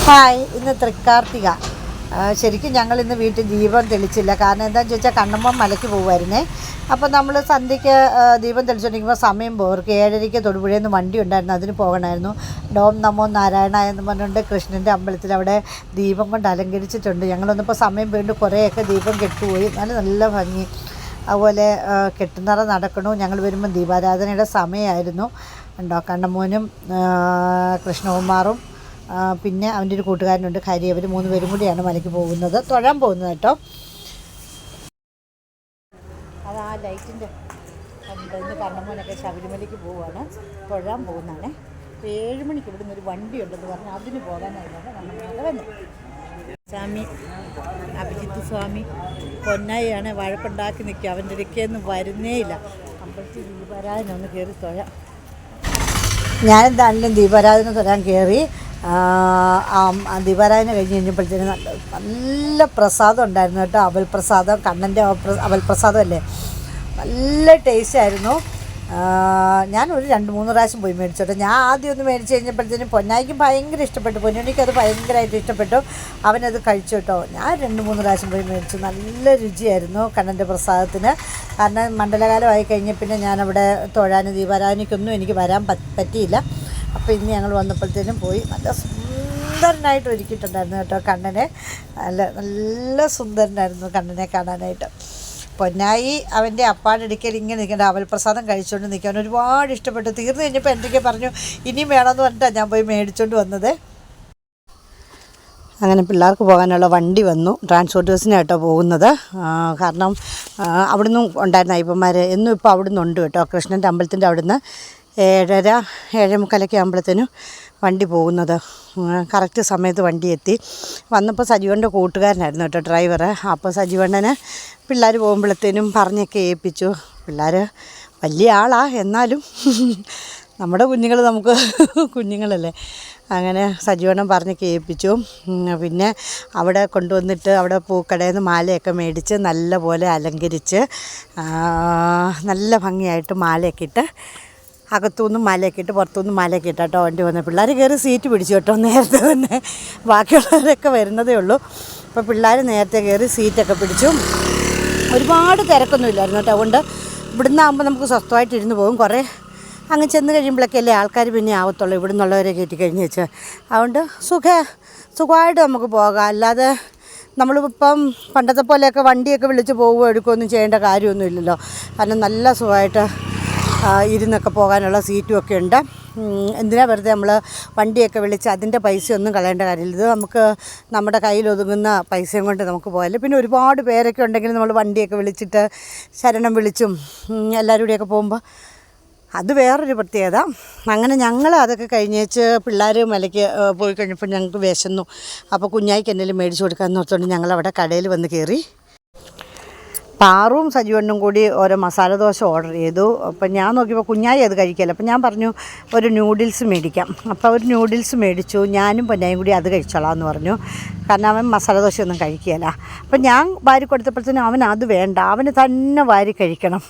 Hi, ഇന്ന് തൃക്കാർത്തിക. ശരിക്കും ഞങ്ങൾ ഇന്ന് വീട്ടിൽ ദീപം തെളിച്ചില്ല. കാരണം എന്താണെന്ന് ചോദിച്ചാൽ കണ്ണമ്മ മലയ്ക്ക് പോകുമായിരുന്നേ. അപ്പോൾ നമ്മൾ സന്ധ്യയ്ക്ക് ദീപം തെളിച്ചുകൊണ്ടിരിക്കുമ്പോൾ സമയം പോർക്ക് 7:30 തൊടുപുഴയിൽ നിന്ന് വണ്ടി ഉണ്ടായിരുന്നു, അതിന് പോകണമായിരുന്നു. ഡോം നമോ നാരായണ എന്ന് പറഞ്ഞുകൊണ്ട് കൃഷ്ണൻ്റെ അമ്പലത്തിൽ അവിടെ ദീപം കൊണ്ട് അലങ്കരിച്ചിട്ടുണ്ട്. ഞങ്ങളൊന്നിപ്പോൾ സമയം വീണ്ടും കുറേയൊക്കെ ദീപം കെട്ടുപോയി. നല്ല ഭംഗി. അതുപോലെ കെട്ടുന്നറ നടക്കണു. ഞങ്ങൾ വരുമ്പം ദീപാരാധനയുടെ സമയമായിരുന്നു. ഉണ്ടോ, കണ്ണമ്മോനും കൃഷ്ണകുമാറും പിന്നെ അവൻ്റെ ഒരു കൂട്ടുകാരനുണ്ട് ഹരി. അവർ 3 പേരും കൂടിയാണ് മലയ്ക്ക് പോകുന്നത്, തൊഴാൻ പോകുന്നത് കേട്ടോ. അത് ആ ലൈറ്റിൻ്റെ ഇന്ന് കണ്ണമ്മോനൊക്കെ ശബരിമലയ്ക്ക് പോവുകയാണ്, തൊഴാൻ പോകുന്നതാണ്. അപ്പോൾ 7 മണിക്ക് ഇവിടുന്ന് ഒരു വണ്ടി ഉണ്ടെന്ന് പറഞ്ഞാൽ അതിന് പോകാനായിട്ടാണ് കണ്ണമ്മോനൊക്കെ വന്നത്. സ്വാമി അഭിജിത്ത് സ്വാമി പൊന്നായിയാണ് വഴക്കുണ്ടാക്കി നിൽക്കുക. അവൻ്റെ ഇടയ്ക്കൊന്നും വരുന്നേയില്ല. അമ്പലത്തിൽ ദീപാരാധന ഒന്ന് കയറി തൊഴാം. ഞാനെന്താണെങ്കിലും ദീപാരാധന തൊഴാൻ കയറി. ദീപാരാധന കഴിഞ്ഞ് കഴിഞ്ഞപ്പോഴത്തേന് നല്ല പ്രസാദം ഉണ്ടായിരുന്നു കേട്ടോ. അവൽ പ്രസാദം, കണ്ണൻ്റെ അവൽ പ്രസാദം അല്ലേ, നല്ല ടേസ്റ്റ് ആയിരുന്നു. ഞാൻ ഒരു 2-3 പ്രാവശ്യം പോയി മേടിച്ചോട്ടെ. ഞാൻ ആദ്യം ഒന്ന് മേടിച്ച് കഴിഞ്ഞപ്പോഴത്തേനും പൊന്നായിക്ക് ഭയങ്കര ഇഷ്ടപ്പെട്ടു, പൊന്നുണിക്ക് അത് ഭയങ്കരമായിട്ട് ഇഷ്ടപ്പെട്ടു. അവനത് കഴിച്ചു കേട്ടോ. ഞാൻ 2-3 പ്രാവശ്യം പോയി മേടിച്ചു. നല്ല രുചിയായിരുന്നു കണ്ണൻ്റെ പ്രസാദത്തിന്. കാരണം മണ്ഡലകാലമായി കഴിഞ്ഞ പിന്നെ ഞാനവിടെ തൊഴാനും ദീപാരാധനയ്ക്കൊന്നും എനിക്ക് വരാൻ പറ്റിയില്ല. അപ്പോൾ ഇന്ന് ഞങ്ങൾ വന്നപ്പോഴത്തേനും പോയി. നല്ല സുന്ദരനായിട്ട് ഒരുക്കിയിട്ടുണ്ടായിരുന്നു കേട്ടോ കണ്ണനെ. നല്ല സുന്ദരനായിരുന്നു കണ്ണനെ കാണാനായിട്ട്. പൊന്നായി അവൻ്റെ അപ്പാടടുക്കൽ ഇങ്ങനെ നിൽക്കേണ്ട അവൽപ്രസാദം കഴിച്ചുകൊണ്ട് നിൽക്കാൻ ഒരുപാട് ഇഷ്ടപ്പെട്ടു. തീർന്നു കഴിഞ്ഞപ്പോൾ എന്തൊക്കെ പറഞ്ഞു ഇനിയും വേണമെന്ന് പറഞ്ഞിട്ടാണ് ഞാൻ പോയി മേടിച്ചുകൊണ്ട് വന്നത്. അങ്ങനെ പിള്ളേർക്ക് പോകാനുള്ള വണ്ടി വന്നു. ട്രാൻസ്പോർട്ട് ബസ്സിനായിട്ടോ പോകുന്നത്. കാരണം അവിടുന്ന് ഉണ്ടായിരുന്ന അയ്യപ്പന്മാർ എന്നും ഇപ്പോൾ അവിടുന്ന് ഉണ്ട് കേട്ടോ. കൃഷ്ണൻ്റെ അമ്പലത്തിൻ്റെ അവിടുന്ന് 7:30 ആകുമ്പോഴത്തേനും വണ്ടി പോകുന്നത്. കറക്റ്റ് സമയത്ത് വണ്ടി എത്തി. വന്നപ്പോൾ സജീവൻ്റെ കൂട്ടുകാരനായിരുന്നു കേട്ടോ ഡ്രൈവർ. അപ്പോൾ സജീവണ്ണന് പിള്ളേർ പോകുമ്പോഴത്തേനും പറഞ്ഞൊക്കെ ഏൽപ്പിച്ചു. പിള്ളേർ വലിയ ആളാണ്, എന്നാലും നമ്മുടെ കുഞ്ഞുങ്ങൾ നമുക്ക് കുഞ്ഞുങ്ങളല്ലേ. അങ്ങനെ സജീവണ്ണൻ പറഞ്ഞൊക്കെ ഏൽപ്പിച്ചു. പിന്നെ അവിടെ കൊണ്ടുവന്നിട്ട് അവിടെ പൂക്കടയിൽ നിന്ന് മാലയൊക്കെ മേടിച്ച് നല്ല പോലെ അലങ്കരിച്ച് നല്ല ഭംഗിയായിട്ട് മാലയൊക്കെ ഇട്ട് അകത്തുനിന്ന് മലയൊക്കെ ഇട്ട് പുറത്തുനിന്ന് മലയൊക്കെ ഇട്ടോ വണ്ടി വന്നത്. പിള്ളേർ കയറി സീറ്റ് പിടിച്ചു കേട്ടോ നേരത്തെ തന്നെ. ബാക്കിയുള്ളവരൊക്കെ വരുന്നതേ ഉള്ളൂ. അപ്പോൾ പിള്ളേർ നേരത്തെ കയറി സീറ്റൊക്കെ പിടിച്ചു. ഒരുപാട് തിരക്കൊന്നും ഇല്ലായിരുന്നു കേട്ടോ. അതുകൊണ്ട് ഇവിടുന്ന് ആകുമ്പോൾ നമുക്ക് സ്വസ്ഥമായിട്ട് ഇരുന്ന് പോകും. കുറേ അങ്ങ് ചെന്ന് കഴിയുമ്പോഴൊക്കെ അല്ലേ ആൾക്കാർ പിന്നെ ആവത്തുള്ളൂ, ഇവിടെ നിന്നുള്ളവരെ കയറ്റി കഴിഞ്ഞ് വെച്ചാൽ. അതുകൊണ്ട് സുഖമായിട്ട് നമുക്ക് പോകാം. അല്ലാതെ നമ്മളിപ്പം പണ്ടത്തെ പോലെയൊക്കെ വണ്ടിയൊക്കെ വിളിച്ച് പോവുകയോ എടുക്കുകയൊന്നും ചെയ്യേണ്ട കാര്യമൊന്നും ഇല്ലല്ലോ. കാരണം നല്ല സുഖമായിട്ട് ഇരുന്നൊക്കെ പോകാനുള്ള സീറ്റും ഒക്കെ ഉണ്ട്. എന്തിനാ വെറുതെ നമ്മൾ വണ്ടിയൊക്കെ വിളിച്ച് അതിൻ്റെ പൈസയൊന്നും കളയേണ്ട കാര്യമില്ല. ഇത് നമുക്ക് നമ്മുടെ കയ്യിൽ ഒതുങ്ങുന്ന പൈസയും കൊണ്ട് നമുക്ക് പോകാമല്ലോ. പിന്നെ ഒരുപാട് പേരൊക്കെ ഉണ്ടെങ്കിൽ നമ്മൾ വണ്ടിയൊക്കെ വിളിച്ചിട്ട് ശരണം വിളിച്ചും എല്ലാവരും കൂടിയൊക്കെ പോകുമ്പോൾ അത് വേറൊരു പ്രത്യേകത. അങ്ങനെ ഞങ്ങൾ അതൊക്കെ കഴിഞ്ഞേച്ച് പിള്ളേർ മലയ്ക്ക് പോയി കഴിഞ്ഞപ്പോൾ ഞങ്ങൾക്ക് വിശന്നു. അപ്പോൾ കുഞ്ഞായിക്ക് എന്തെങ്കിലും മേടിച്ച് കൊടുക്കാമെന്ന് ഓർത്തുകൊണ്ട് ഞങ്ങളവിടെ കടയിൽ വന്ന് കയറി. പാറും സജീവണ്ണും കൂടി ഓരോ മസാല ദോശ ഓർഡർ ചെയ്തു. അപ്പം ഞാൻ നോക്കിയപ്പോൾ കുഞ്ഞായി അത് കഴിക്കില്ല. അപ്പം ഞാൻ പറഞ്ഞു ഒരു നൂഡിൽസ് മേടിക്കാം. അപ്പോൾ ഒരു നൂഡിൽസ് മേടിച്ചു. ഞാനും പൊന്നായും കൂടി അത് കഴിച്ചോളാം എന്ന് പറഞ്ഞു. കാരണം അവൻ മസാല ദോശയൊന്നും കഴിക്കുകയില്ല. അപ്പം ഞാൻ വാരി കൊടുത്തപ്പോഴത്തേനും അവൻ അത് വേണ്ട, അവന് തന്നെ വാരി കഴിക്കണം.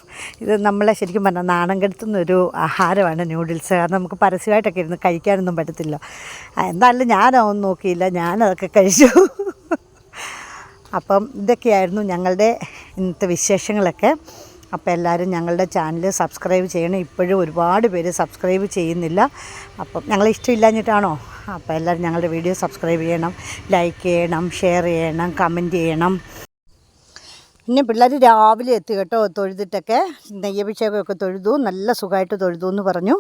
ഇത് നമ്മളെ ശരിക്കും പറഞ്ഞാൽ നാണം കെടുത്തുന്നൊരു ആഹാരമാണ് നൂഡിൽസ്. കാരണം നമുക്ക് പരസ്യമായിട്ടൊക്കെ ഇരുന്ന് കഴിക്കാനൊന്നും പറ്റത്തില്ല. എന്തായാലും ഞാനതൊന്നും നോക്കിയില്ല, ഞാനതൊക്കെ കഴിച്ചു. അപ്പം ഇതൊക്കെയായിരുന്നു ഞങ്ങളുടെ ഇന്നത്തെ വിശേഷങ്ങളൊക്കെ. അപ്പോൾ എല്ലാവരും ഞങ്ങളുടെ ചാനൽ സബ്സ്ക്രൈബ് ചെയ്യണം. ഇപ്പോഴും ഒരുപാട് പേര് സബ്സ്ക്രൈബ് ചെയ്യുന്നില്ല. അപ്പം ഞങ്ങളെ ഇഷ്ടമില്ലാഞ്ഞിട്ടാണോ? അപ്പോൾ എല്ലാവരും ഞങ്ങളുടെ വീഡിയോ സബ്സ്ക്രൈബ് ചെയ്യണം, ലൈക്ക് ചെയ്യണം, ഷെയർ ചെയ്യണം, കമൻറ്റ് ചെയ്യണം. പിന്നെ പിള്ളേർ രാവിലെ എത്തി കേട്ടോ, തൊഴുതിട്ടൊക്കെ നെയ്യഭിഷേകമൊക്കെ തൊഴുതു, നല്ല സുഖമായിട്ട് തൊഴുതു എന്ന് പറഞ്ഞു.